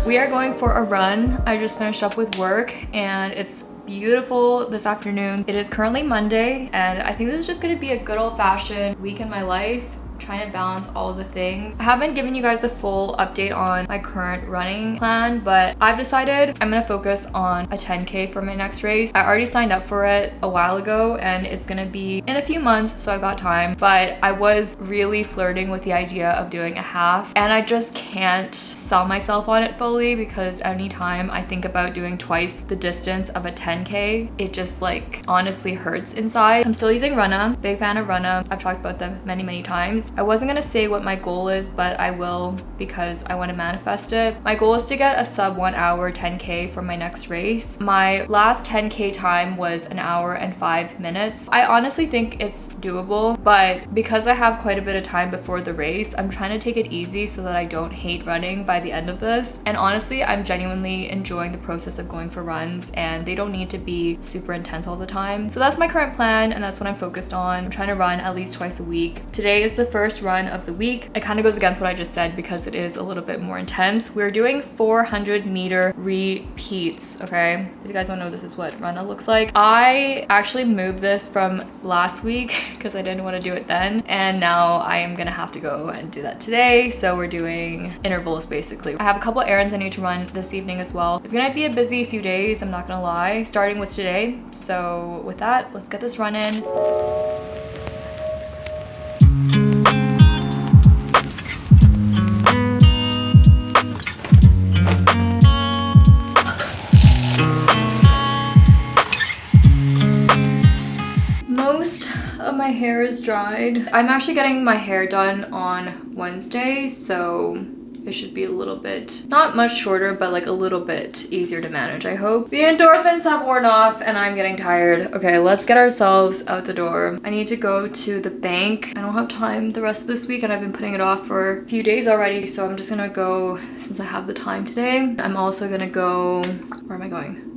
We are going for a run. I just finished up with work and it's beautiful this afternoon. It is currently Monday and I think this is just gonna be a good old-fashioned week in my life, trying to balance all the things. I haven't given you guys a full update on my current running plan, but I've decided I'm gonna focus on a 10K for my next race. I already signed up for it a while ago and it's gonna be in a few months, so I've got time, but I was really flirting with the idea of doing a half and I just can't sell myself on it fully because anytime I think about doing twice the distance of a 10K, it just like honestly hurts inside. I'm still using Runna, big fan of Runna. I've talked about them many times. I wasn't gonna say what my goal is, but I will because I want to manifest it. My goal is to get a sub 1 hour 10K for my next race. My last 10K time was 1 hour and 5 minutes. I honestly think it's doable, but because I have quite a bit of time before the race, I'm trying to take it easy so that I don't hate running by the end of this. And honestly, I'm genuinely enjoying the process of going for runs and they don't need to be super intense all the time. So that's my current plan and that's what I'm focused on. I'm trying to run at least twice a week. Today is the first run of the week. It kind of goes against what I just said because it is a little bit more intense. We're doing 400-meter repeats, okay? If you guys don't know, this is what Runna looks like. I actually moved this from last week because I didn't want to do it then, and now I am gonna have to go and do that today. So we're doing intervals basically. I have a couple errands I need to run this evening as well. It's gonna be a busy few days, I'm not gonna lie, starting with today. So with that, let's get this run in. My hair is dried. I'm actually getting my hair done on Wednesday, so it should be a little bit, not much shorter, but like a little bit easier to manage, I hope. The endorphins have worn off and I'm getting tired. Okay, let's get ourselves out the door. I need to go to the bank. I don't have time the rest of this week and I've been putting it off for a few days already, so I'm just gonna go since I have the time today. I'm also gonna go, where am I going?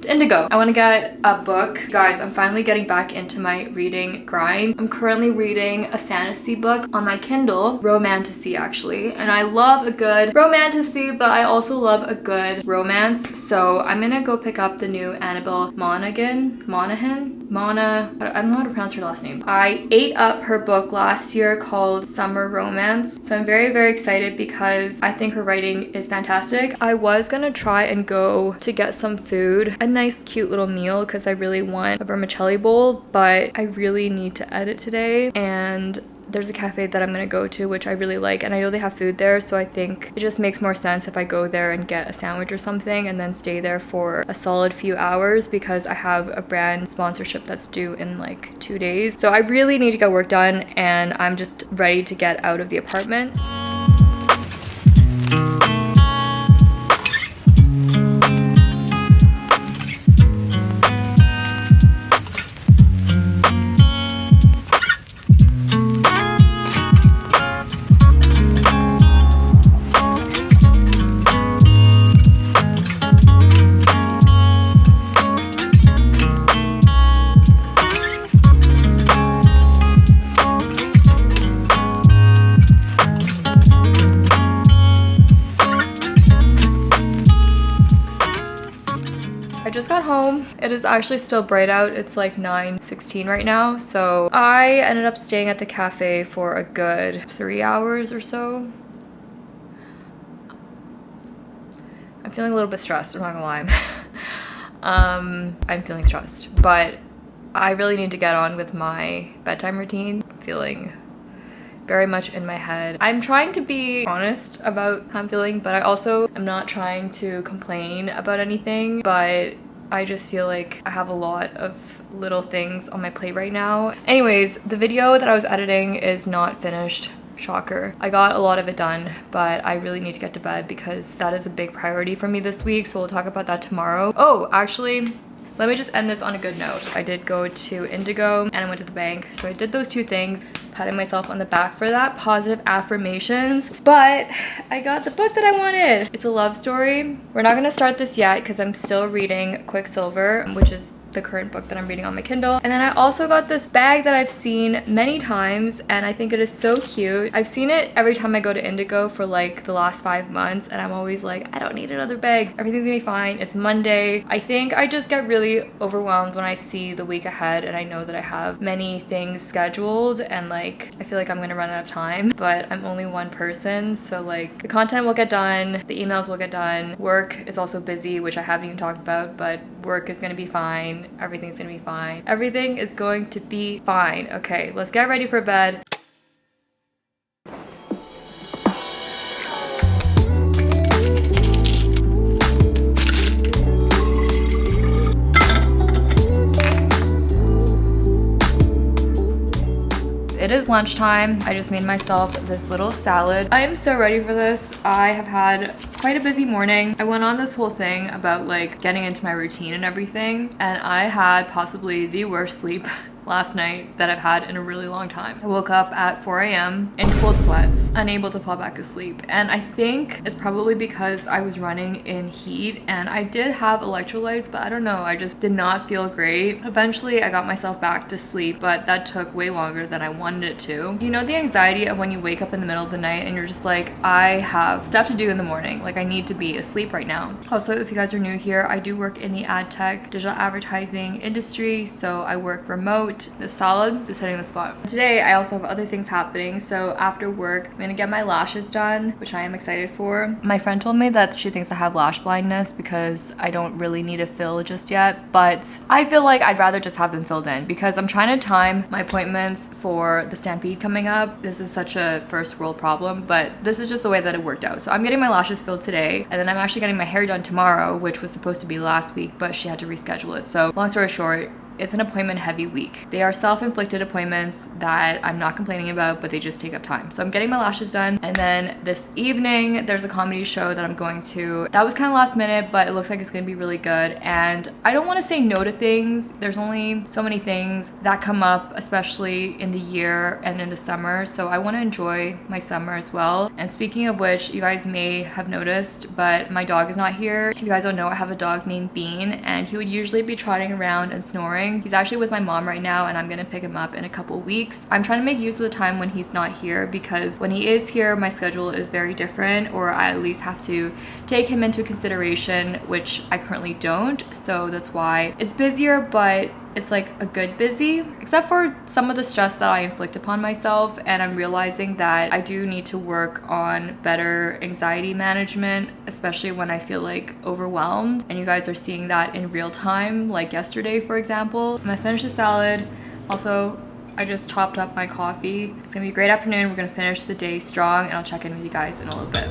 To Indigo. I want to get a book. Guys, I'm finally getting back into my reading grind. I'm currently reading a fantasy book on my Kindle, romantasy actually, and I love a good romantasy, but I also love a good romance, so I'm gonna go pick up the new Annabelle Monaghan. I don't know how to pronounce her last name. I ate up her book last year called Summer Romance, so I'm very excited because I think her writing is fantastic. I was gonna try and go to get some food, a nice cute little meal, because I really want a vermicelli bowl, but I really need to edit today and there's a cafe that I'm gonna go to which I really like and I know they have food there, so I think it just makes more sense if I go there and get a sandwich or something and then stay there for a solid few hours because I have a brand sponsorship that's due in like 2 days. So I really need to get work done and I'm just ready to get out of the apartment. I just got home. It is actually still bright out. It's like 9:16 right now. So I ended up staying at the cafe for a good 3 hours or so. I'm feeling a little bit stressed, I'm not gonna lie. I'm feeling stressed, but I really need to get on with my bedtime routine. I'm feeling very much in my head. I'm trying to be honest about how I'm feeling, but I also am not trying to complain about anything, but I just feel like I have a lot of little things on my plate right now. Anyways, the video that I was editing is not finished. Shocker. I got a lot of it done, but I really need to get to bed because that is a big priority for me this week, so we'll talk about that tomorrow. Oh, actually, let me just end this on a good note. I did go to Indigo and I went to the bank, so I did those two things. Patting myself on the back for that, positive affirmations. But I got the book that I wanted. It's a love story. We're not gonna start this yet because I'm still reading Quicksilver, which is the current book that I'm reading on my Kindle. And then I also got this bag that I've seen many times and I think it is so cute. I've seen it every time I go to Indigo for like the last 5 months and I'm always like, I don't need another bag. Everything's gonna be fine. It's Monday. I think I just get really overwhelmed when I see the week ahead and I know that I have many things scheduled and like I feel like I'm gonna run out of time, but I'm only one person, so like the content will get done, the emails will get done, work is also busy, which I haven't even talked about, but work is gonna be fine, everything's gonna be fine, everything is going to be fine. Okay, let's get ready for bed. It is lunchtime. I just made myself this little salad. I am so ready for this. I have had quite a busy morning. I went on this whole thing about like getting into my routine and everything, and I had possibly the worst sleep last night that I've had in a really long time. I woke up at 4 a.m. in cold sweats, unable to fall back asleep. And I think it's probably because I was running in heat and I did have electrolytes, but I don't know, I just did not feel great. Eventually I got myself back to sleep, but that took way longer than I wanted it to. You know the anxiety of when you wake up in the middle of the night and you're just like, I have stuff to do in the morning. Like I need to be asleep right now. Also, if you guys are new here, I do work in the ad tech, digital advertising industry, so I work remote. This salad is hitting the spot. Today, I also have other things happening. So after work, I'm gonna get my lashes done, which I am excited for. My friend told me that she thinks I have lash blindness because I don't really need a fill just yet, but I feel like I'd rather just have them filled in because I'm trying to time my appointments for the Stampede coming up. This is such a first world problem, but this is just the way that it worked out. So I'm getting my lashes filled today, and then I'm actually getting my hair done tomorrow, which was supposed to be last week, but she had to reschedule it. So long story short, it's an appointment heavy week. They are self-inflicted appointments that I'm not complaining about, but they just take up time. So I'm getting my lashes done. And then this evening, there's a comedy show that I'm going to. That was kind of last minute, but it looks like it's gonna be really good. And I don't wanna say no to things. There's only so many things that come up, especially in the year and in the summer. So I wanna enjoy my summer as well. And speaking of which, you guys may have noticed, but my dog is not here. If you guys don't know, I have a dog named Bean, and he would usually be trotting around and snoring. He's actually with my mom right now and I'm gonna pick him up in a couple weeks. I'm trying to make use of the time when he's not here because when he is here, my schedule is very different, or I at least have to take him into consideration, which I currently don't. So that's why it's busier, but it's like a good busy, except for some of the stress that I inflict upon myself. And I'm realizing that I do need to work on better anxiety management, especially when I feel like overwhelmed. And you guys are seeing that in real time, like yesterday, for example. I'm gonna finish the salad. Also, I just topped up my coffee. It's gonna be a great afternoon. We're gonna finish the day strong, and I'll check in with you guys in a little bit.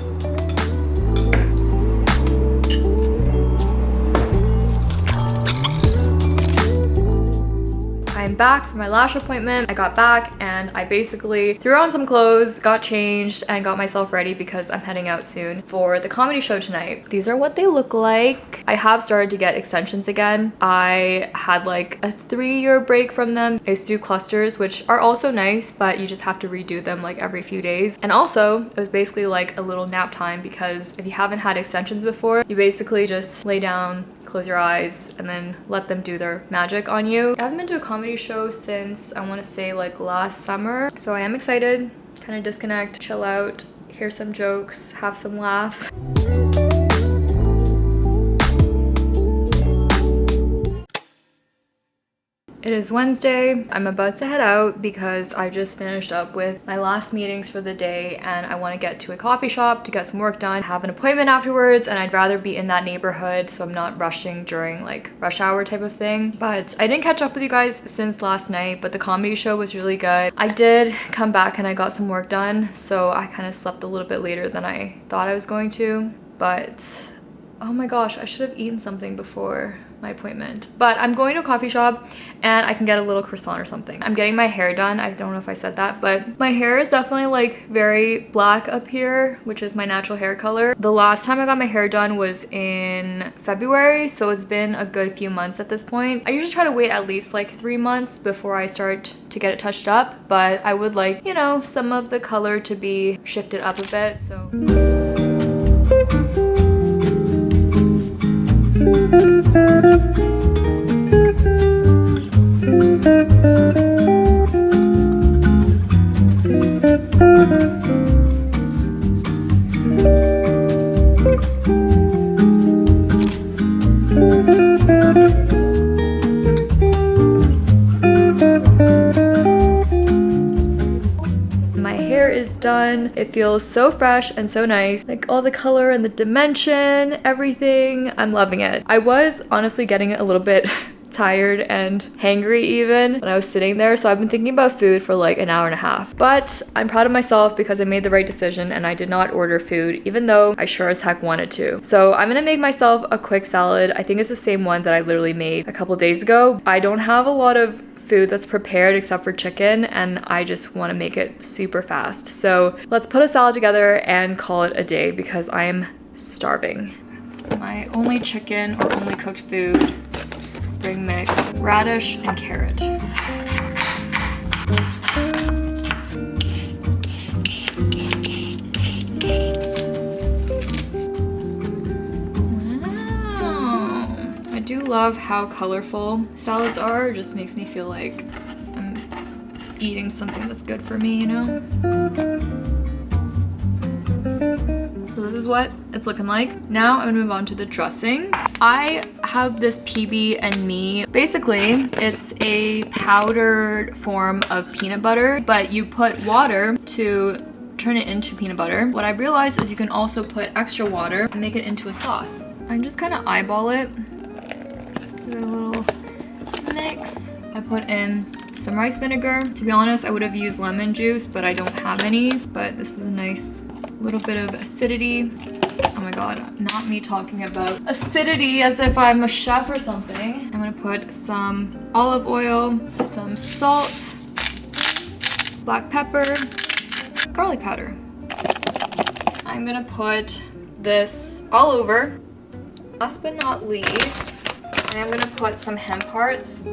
I'm back from my lash appointment. I got back and I basically threw on some clothes, got changed, and got myself ready because I'm heading out soon for the comedy show tonight. These are what they look like. I have started to get extensions again. I had like a 3-year break from them. I used to do clusters, which are also nice, but you just have to redo them like every few days. And also, it was basically like a little nap time because if you haven't had extensions before, you basically just lay down, close your eyes, and then let them do their magic on you. I haven't been to a comedy show since I want to say like last summer, so I am excited. Kind of disconnect, chill out, hear some jokes, have some laughs. It is Wednesday. I'm about to head out because I just finished up with my last meetings for the day and I want to get to a coffee shop to get some work done. I have an appointment afterwards and I'd rather be in that neighborhood so I'm not rushing during like rush hour type of thing. But I didn't catch up with you guys since last night, but the comedy show was really good. I did come back and I got some work done, so I kind of slept a little bit later than I thought I was going to. But oh my gosh, I should have eaten something before my appointment. But I'm going to a coffee shop and I can get a little croissant or something. I'm getting my hair done. I don't know if I said that, but my hair is definitely like very black up here, which is my natural hair color. The last time I got my hair done was in February, so it's been a good few months at this point. I usually try to wait at least like 3 months before I start to get it touched up, but I would like, you know, some of the color to be shifted up a bit, so. My hair is done. It feels so fresh and so nice. Like all the color and the dimension, everything. I'm loving it. I was honestly getting a little bit tired and hangry even when I was sitting there, so I've been thinking about food for like an hour and a half. But I'm proud of myself because I made the right decision and I did not order food, even though I sure as heck wanted to. So I'm gonna make myself a quick salad. I think it's the same one that I literally made a couple days ago. I don't have a lot of food that's prepared except for chicken, and I just want to make it super fast. So let's put a salad together and call it a day because I am starving. My only chicken or only cooked food, spring mix, radish and carrot. I do love how colorful salads are. It just makes me feel like I'm eating something that's good for me, you know? So this is what it's looking like. Now I'm gonna move on to the dressing. I have this PB and Me. Basically, it's a powdered form of peanut butter, but you put water to turn it into peanut butter. What I realized is you can also put extra water and make it into a sauce. I just kind of eyeball it. Give it a little mix. I put in some rice vinegar. To be honest, I would have used lemon juice, but I don't have any. But this is a nice little bit of acidity. Oh my god, not me talking about acidity as if I'm a chef or something. I'm gonna put some olive oil, some salt, black pepper, garlic powder. I'm gonna put this all over. Last but not least, I'm gonna put some hemp hearts.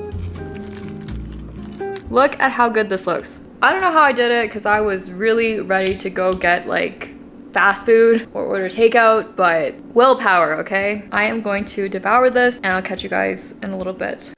Look at how good this looks. I don't know how I did it because I was really ready to go get like fast food or order takeout, but willpower, okay? I am going to devour this and I'll catch you guys in a little bit.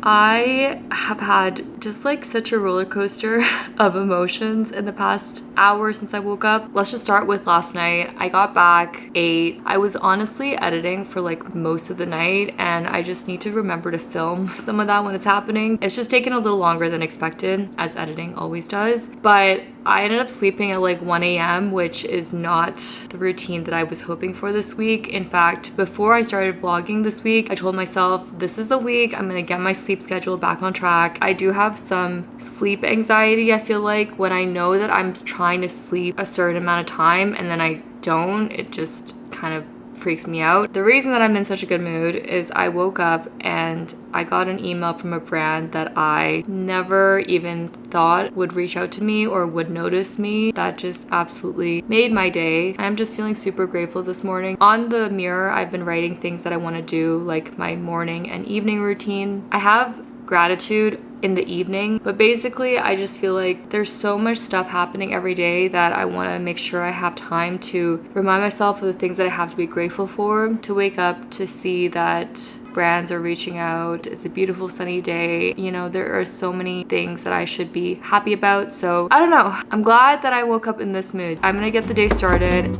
I have had just like such a roller coaster of emotions in the past hour since I woke up. Let's just start with last night. I got back 8. I was honestly editing for like most of the night, and I just need to remember to film some of that when it's happening. It's just taken a little longer than expected, as editing always does. But I ended up sleeping at like 1 a.m., which is not the routine that I was hoping for this week. In fact, before I started vlogging this week, I told myself, this is the week I'm gonna get my sleep schedule back on track. I do have some sleep anxiety, I feel like, when I know that I'm trying to sleep a certain amount of time and then I don't, it just kind of freaks me out. The reason that I'm in such a good mood is I woke up and I got an email from a brand that I never even thought would reach out to me or would notice me. That just absolutely made my day. I'm just feeling super grateful this morning. On the mirror, I've been writing things that I want to do, like my morning and evening routine. I have gratitude in the evening, but basically I just feel like there's so much stuff happening every day that I want to make sure I have time to remind myself of the things that I have to be grateful for, to wake up to see that brands are reaching out. It's a beautiful sunny day. You know, there are so many things that I should be happy about. So I don't know, I'm glad that I woke up in this mood. I'm gonna get the day started.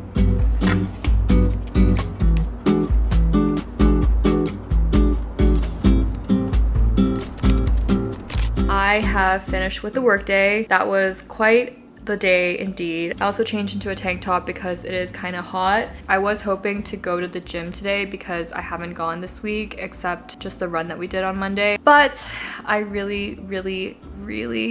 I have finished with the workday. That was quite the day indeed. I also changed into a tank top because it is kind of hot. I was hoping to go to the gym today because I haven't gone this week except just the run that we did on Monday. But I really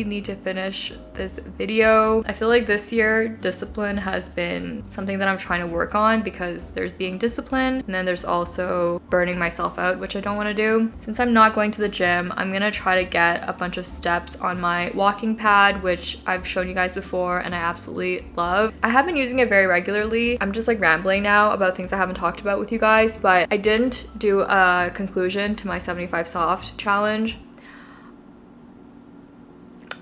need to finish this video. I feel like this year discipline has been something that I'm trying to work on because there's being disciplined and then there's also burning myself out, which I don't want to do. Since I'm not going to the gym, I'm gonna try to get a bunch of steps on my walking pad, which I've shown you guys before and I absolutely love. I have been using it very regularly. I'm just like rambling now about things I haven't talked about with you guys, but I didn't do a conclusion to my 75 soft challenge.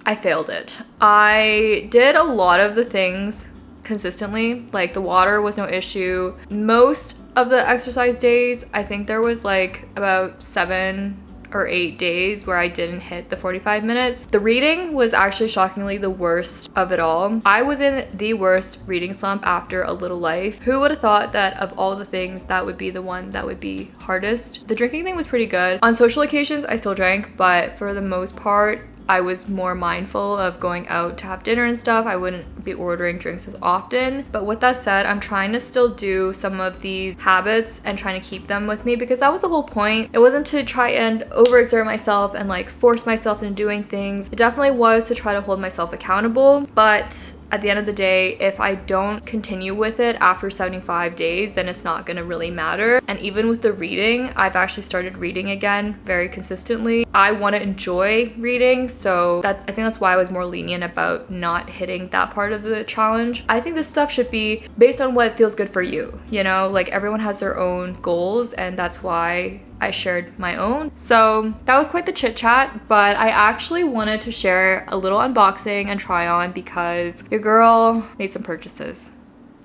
I failed it. I did a lot of the things consistently. Like the water was no issue. Most of the exercise days, I think there was like about 7 or 8 days where I didn't hit the 45 minutes. The reading was actually shockingly the worst of it all. I was in the worst reading slump after A Little Life. Who would have thought that of all the things that would be the one that would be hardest? The drinking thing was pretty good. On social occasions, I still drank, but for the most part, I was more mindful of going out to have dinner and stuff. I wouldn't be ordering drinks as often. But with that said, I'm trying to still do some of these habits and trying to keep them with me, because that was the whole point. It wasn't to try and overexert myself and like force myself into doing things. It definitely was to try to hold myself accountable. But at the end of the day, if I don't continue with it after 75 days, then it's not gonna really matter. And even with the reading, I've actually started reading again very consistently. I want to enjoy reading, so I think that's why I was more lenient about not hitting that part of the challenge. I think this stuff should be based on what feels good for you, you know? Like everyone has their own goals, and that's why I shared my own. So that was quite the chit chat, but I actually wanted to share a little unboxing and try on because your girl made some purchases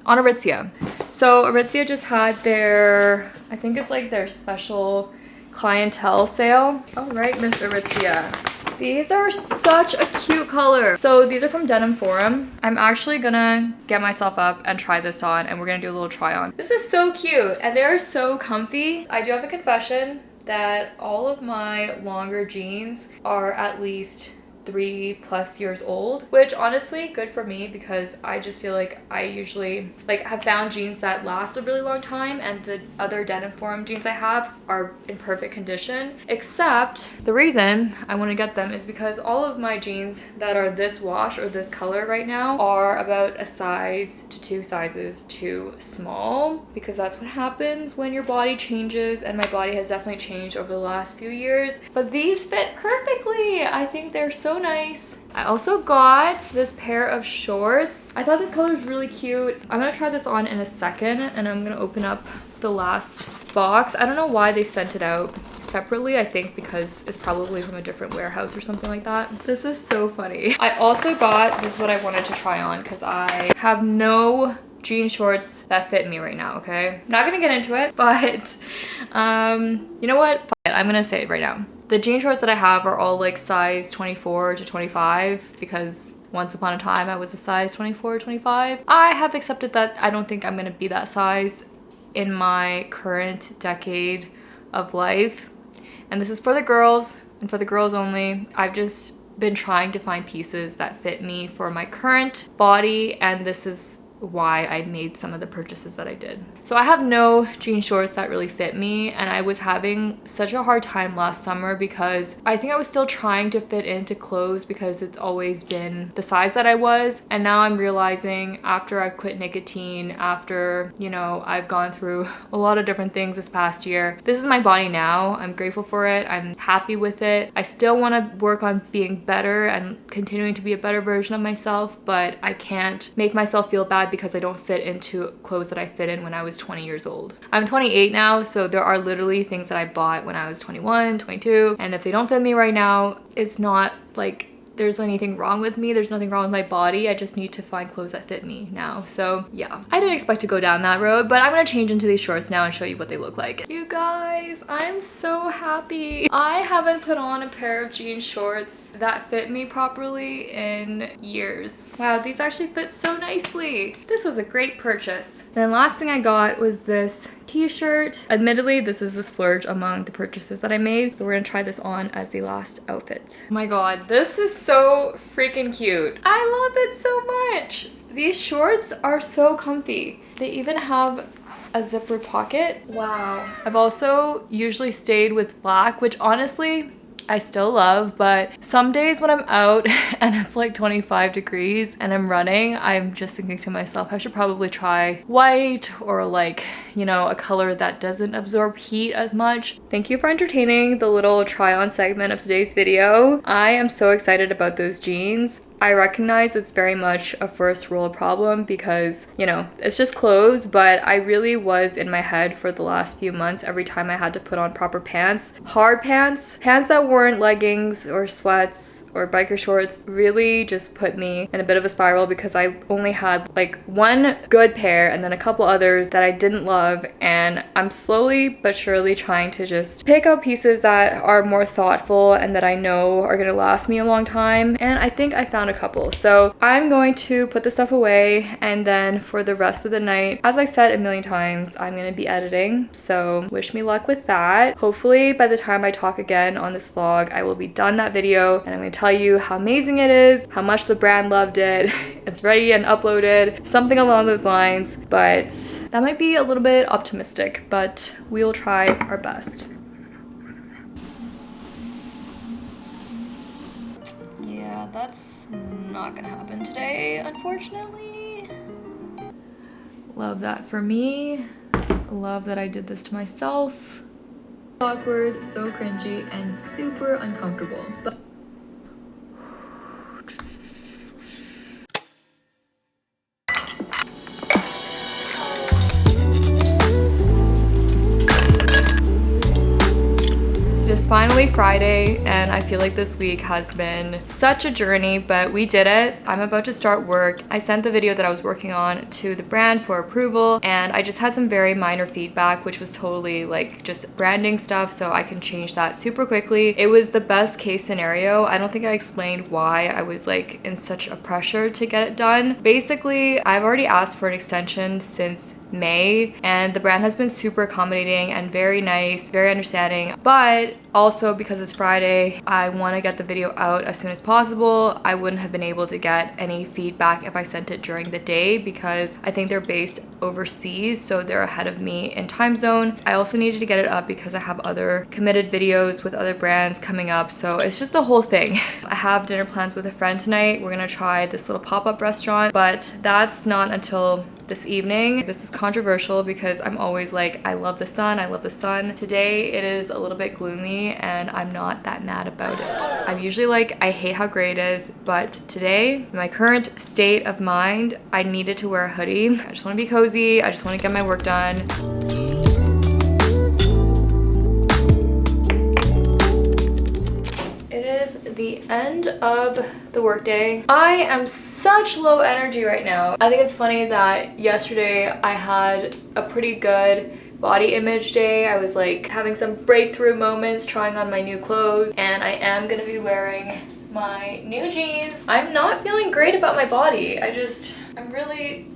on Aritzia. So Aritzia just had their, I think it's like their special clientele sale. All right, Miss Aritzia. These are such a cute color. So these are from Denim Forum. I'm actually gonna get myself up and try this on, and we're gonna do a little try on. This is so cute and they're so comfy. I do have a confession that all of my longer jeans are at least 3+ years old, which honestly good for me, because I just feel like I usually like have found jeans that last a really long time, and the other Denim Forum jeans I have are in perfect condition. Except the reason I want to get them is because all of my jeans that are this wash or this color right now are about a size to 2 sizes too small, because that's what happens when your body changes, and my body has definitely changed over the last few years. But these fit perfectly. I think they're so nice. I also got this pair of shorts. I thought this color was really cute. I'm gonna try this on in a second, and I'm gonna open up the last box. I don't know why they sent it out separately. I think because it's probably from a different warehouse or something like that. This is so funny. I also got, this is what I wanted to try on because I have no jean shorts that fit me right now, okay? Not gonna get into it, but you know what? Fuck it. I'm gonna say it right now. The jean shorts that I have are all like size 24 to 25 because once upon a time I was a size 24 or 25. I have accepted that I don't think I'm gonna be that size in my current decade of life. And this is for the girls and for the girls only. I've just been trying to find pieces that fit me for my current body, and this is why I made some of the purchases that I did. So I have no jean shorts that really fit me, and I was having such a hard time last summer because I think I was still trying to fit into clothes because it's always been the size that I was. And now I'm realizing after I quit nicotine, after, you know, I've gone through a lot of different things this past year, this is my body now. I'm grateful for it. I'm happy with it. I still want to work on being better and continuing to be a better version of myself, but I can't make myself feel bad because I don't fit into clothes that I fit in when I was 20 years old. I'm 28 now, so there are literally things that I bought when I was 21, 22, and if they don't fit me right now, it's not like there's anything wrong with me. There's nothing wrong with my body. I just need to find clothes that fit me now. So yeah, I didn't expect to go down that road, but I'm gonna change into these shorts now and show you what they look like. You guys, I'm so happy. I haven't put on a pair of jean shorts that fit me properly in years. Wow, these actually fit so nicely. This was a great purchase. Then last thing I got was this t-shirt. Admittedly, this is the splurge among the purchases that I made, but we're gonna try this on as the last outfit. Oh my god, this is so freaking cute. I love it so much. These shorts are so comfy. They even have a zipper pocket. Wow. I've also usually stayed with black, which honestly, I still love, but some days when I'm out and it's like 25 degrees and I'm running, I'm just thinking to myself, I should probably try white or like, you know, a color that doesn't absorb heat as much. Thank you for entertaining the little try on segment of today's video. I am so excited about those jeans. I recognize it's very much a first world problem because, you know, it's just clothes, but I really was in my head for the last few months every time I had to put on proper pants. Hard pants that weren't leggings or sweats or biker shorts really just put me in a bit of a spiral because I only had like one good pair and then a couple others that I didn't love, and I'm slowly but surely trying to just pick out pieces that are more thoughtful and that I know are gonna last me a long time, and I think I found a couple. So I'm going to put this stuff away, and then for the rest of the night, as I said a million times, I'm gonna be editing, so wish me luck with that. Hopefully by the time I talk again on this vlog, I will be done that video and I'm gonna tell you how amazing it is, how much the brand loved it, it's ready and uploaded, something along those lines. But that might be a little bit optimistic, but we'll try our best. Yeah, that's not gonna happen today, unfortunately. Love that for me. Love that I did this to myself. Awkward, so cringy, and super uncomfortable. But it's finally Friday, and I feel like this week has been such a journey, but we did it. I'm about to start work. I sent the video that I was working on to the brand for approval, and I just had some very minor feedback, which was totally like just branding stuff, so I can change that super quickly. It was the best case scenario. I don't think I explained why I was like in such a pressure to get it done. Basically, I've already asked for an extension since May, and the brand has been super accommodating and very nice, very understanding, but also because it's Friday, I want to get the video out as soon as possible. I wouldn't have been able to get any feedback if I sent it during the day because I think they're based overseas, so they're ahead of me in time zone. I also needed to get it up because I have other committed videos with other brands coming up, so it's just a whole thing. I have dinner plans with a friend tonight. We're gonna try this little pop-up restaurant, but that's not until this evening. This is controversial because I'm always like, I love the sun, I love the sun. Today it is a little bit gloomy and I'm not that mad about it. I'm usually like, I hate how gray it is, but today, in my current state of mind, I needed to wear a hoodie. I just want to be cozy, I just want to get my work done. The end of the workday. I am such low energy right now. I think it's funny that yesterday I had a pretty good body image day. I was like having some breakthrough moments trying on my new clothes, and I am gonna be wearing my new jeans. I'm not feeling great about my body. I'm really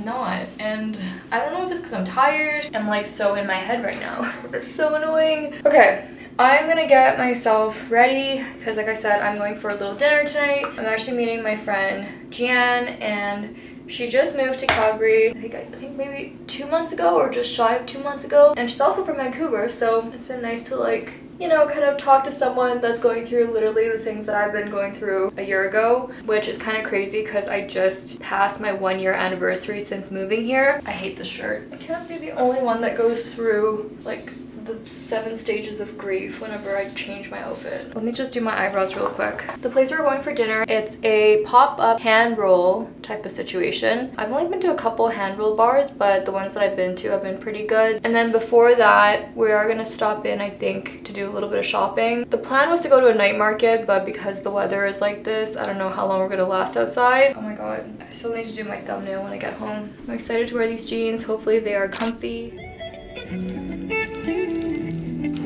not, and I don't know if it's because I'm tired and like so in my head right now. It's so annoying. Okay, I'm gonna get myself ready because like I said, I'm going for a little dinner tonight. I'm actually meeting my friend Gian, and she just moved to Calgary, I think maybe 2 months ago or just shy of 2 months ago, and she's also from Vancouver, so it's been nice to like, you know, kind of talk to someone that's going through literally the things that I've been going through a year ago, which is kind of crazy because I just passed my 1-year anniversary since moving here. I hate this shirt. I can't be the only one that goes through like the 7 stages of grief whenever I change my outfit. Let me just do my eyebrows real quick. The place we're going for dinner, it's a pop-up hand roll type of situation. I've only been to a couple hand roll bars, but the ones that I've been to have been pretty good. And then before that, we are gonna stop in, I think, to do a little bit of shopping. The plan was to go to a night market, but because the weather is like this, I don't know how long we're gonna last outside. Oh my god, I still need to do my thumbnail when I get home. I'm excited to wear these jeans. Hopefully they are comfy.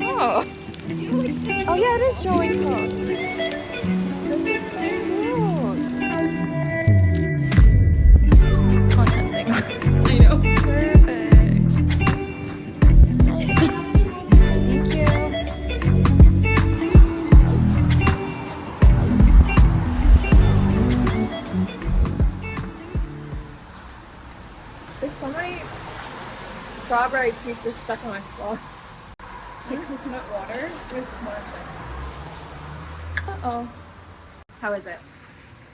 Oh. Oh yeah, it is Joey Cook. This is so cute. Content things. I know. Perfect. Thank you. There's so many strawberry pieces stuck on my cloth. It's like coconut water with matcha. Uh-oh. How is it?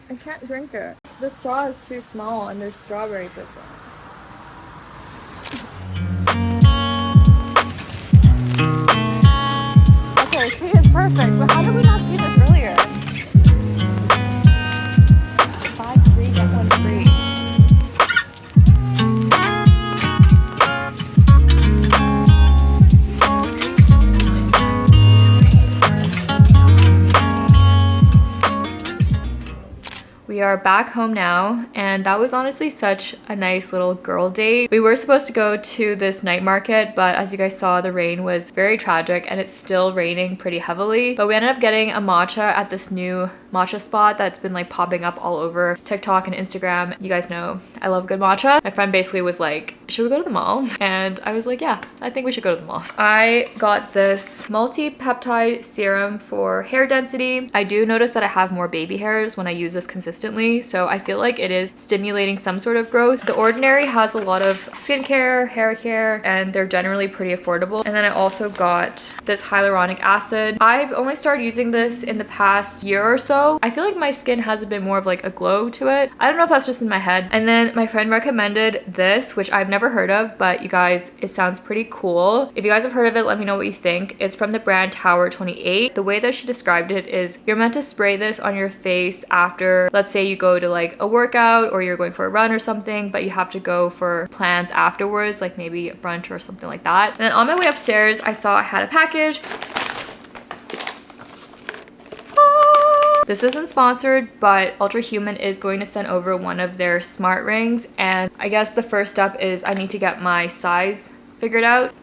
I can't drink it. The straw is too small and there's strawberry bits Okay, tree is perfect, but how did we not see this earlier? are back home now, and that was honestly such a nice little girl date. We were supposed to go to this night market, but as you guys saw, the rain was very tragic and it's still raining pretty heavily. But we ended up getting a matcha at this new matcha spot that's been like popping up all over TikTok and Instagram. You guys know I love good matcha. My friend basically was like, should we go to the mall? And I was like, yeah, I think we should go to the mall. I got this multi-peptide serum for hair density. I do notice that I have more baby hairs when I use this consistently, so I feel like it is stimulating some sort of growth. The Ordinary has a lot of skincare, hair care, and they're generally pretty affordable. And then I also got this hyaluronic acid. I've only started using this in the past year or so. I feel like my skin has a bit more of like a glow to it. I don't know if that's just in my head. And then my friend recommended this, which I've never heard of, but you guys, it sounds pretty cool. If you guys have heard of it, let me know what you think. It's from the brand Tower 28. The way that she described it is you're meant to spray this on your face after, let's say you go to like a workout or you're going for a run or something, but you have to go for plans afterwards, like maybe a brunch or something like that. And then on my way upstairs, I saw I had a package. This isn't sponsored, but Ultra Human is going to send over one of their smart rings, and I guess the first step is I need to get my size figured out.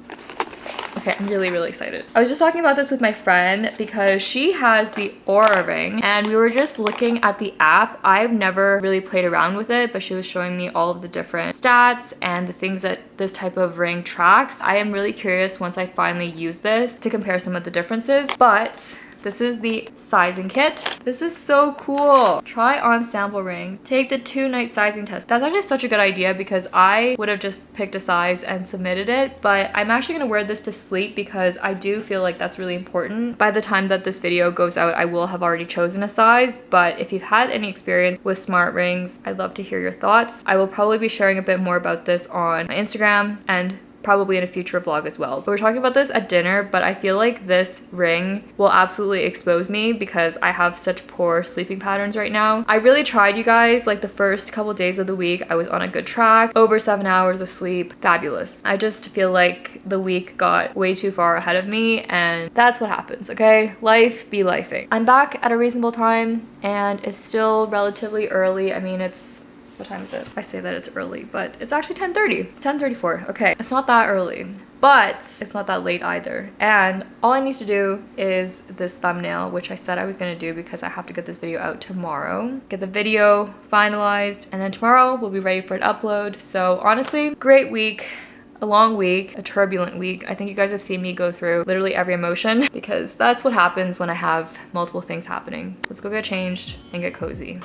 Okay, I'm really excited. I was just talking about this with my friend because she has the Aura ring and we were just looking at the app. I've never really played around with it, but she was showing me all of the different stats and the things that this type of ring tracks. I am really curious once I finally use this to compare some of the differences, but this is the sizing kit. This is so cool. Try on sample ring. Take the 2-night sizing test. That's actually such a good idea because I would have just picked a size and submitted it, but I'm actually gonna wear this to sleep because I do feel like that's really important. By the time that this video goes out, I will have already chosen a size, but if you've had any experience with smart rings, I'd love to hear your thoughts. I will probably be sharing a bit more about this on my Instagram and probably in a future vlog as well. But we're talking about this at dinner, but I feel like this ring will absolutely expose me because I have such poor sleeping patterns right now. I really tried, you guys. Like the first couple days of the week, I was on a good track, over 7 hours of sleep, fabulous. I just feel like the week got way too far ahead of me, and that's what happens, okay? Life be lifing. I'm back at a reasonable time and it's still relatively early. I mean, what time is it? I say that it's early, but it's actually 10:30. It's 10:34. Okay, it's not that early, but it's not that late either. And all I need to do is this thumbnail, which I said I was gonna do because I have to get this video out tomorrow. Get the video finalized, and then tomorrow we'll be ready for an upload. So honestly, great week. A long week, a turbulent week. I think you guys have seen me go through literally every emotion because that's what happens when I have multiple things happening. Let's go get changed and get cozy.